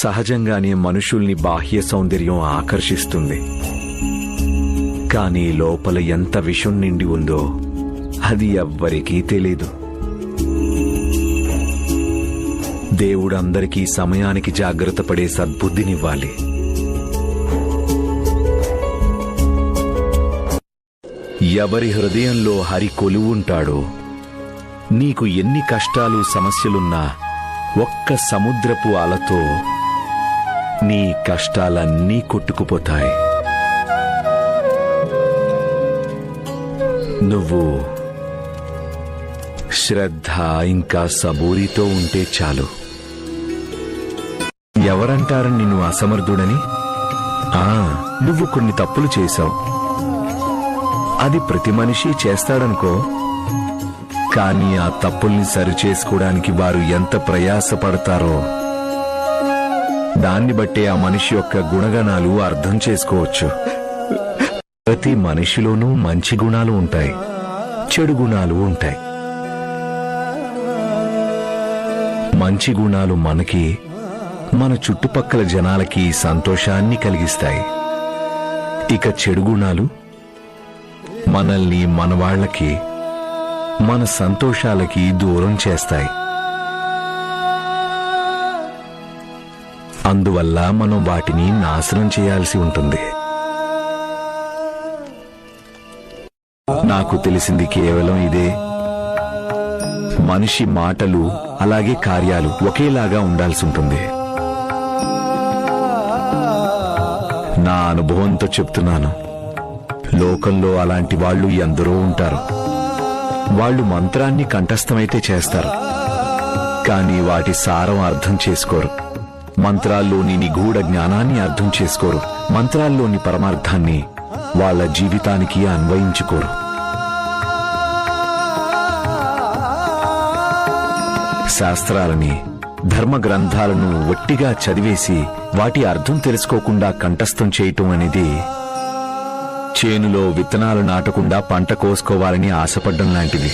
సహజంగానే మనుషుల్ని బాహ్య సౌందర్యం ఆకర్షిస్తుంది. కానీ లోపల ఎంత విషం నిండి ఉందో అది ఎవ్వరికీ తెలీదు. దేవుడు అందరికీ సమయానికి జాగ్రత్త పడే సద్బుద్ధినివ్వాలి. ఎవరి హృదయంలో హరి కొలువుంటాడో నీకు ఎన్ని కష్టాలు సమస్యలున్నా ఒక్క సముద్రపు అలతో నీ కష్టాలన్నీ కొట్టుకుపోతాయి. నువ్వు శ్రద్ధ ఇంకా సబూరితో ఉంటే చాలు. ఎవరంటారు నిన్ను అసమర్థుడని? నువ్వు కొన్ని తప్పులు చేశావు, అది ప్రతి మనిషి చేస్తాడనుకో. కానీ ఆ తప్పుల్ని సరిచేసుకోవడానికి వారు ఎంత ప్రయాసపడతారో దాన్ని బట్టే ఆ మనిషి యొక్క గుణగణాలు అర్థం చేసుకోవచ్చు. ప్రతి మనిషిలోనూ మంచి గుణాలు ఉంటాయి, చెడు గుణాలు ఉంటాయి. మంచి గుణాలు మనకి, మన చుట్టుపక్కల జనాలకి సంతోషాన్ని కలిగిస్తాయి. ఇక చెడు గుణాలు మనల్ని, మనవాళ్లకి, మన సంతోషాలకి దూరం చేస్తాయి. అందువల్ల మనం వాటిని నాశనం చేయాల్సి ఉంటుంది. నాకు తెలిసింది కేవలం ఇదే. మనిషి మాటలు అలాగే కార్యాలు ఒకేలాగా ఉండాల్సి ఉంటుంది. నా అనుభవంతో చెప్తున్నాను. లోకంలో అలాంటి వాళ్ళు ఎందరో ఉంటారు. వాళ్ళు మంత్రాన్ని కంఠస్థమైతే చేస్తారు, కానీ వాటి సారం అర్థం చేసుకోరు. మంత్రాల్లోని నిగూఢ జ్ఞానాన్ని అర్థం చేసుకోరు. మంత్రాల్లోని పరమార్థాన్ని వాళ్ళ జీవితానికి అన్వయించుకోరు. శాస్త్రాలని, ధర్మ గ్రంథాలను ఒట్టిగా చదివేసి వాటి అర్థం తెలుసుకోకుండా కంఠస్థం చేయటం అనేది చేనులో విత్తనాలు నాటకుండా పంట కోసుకోవాలని ఆశపడ్డం లాంటిది.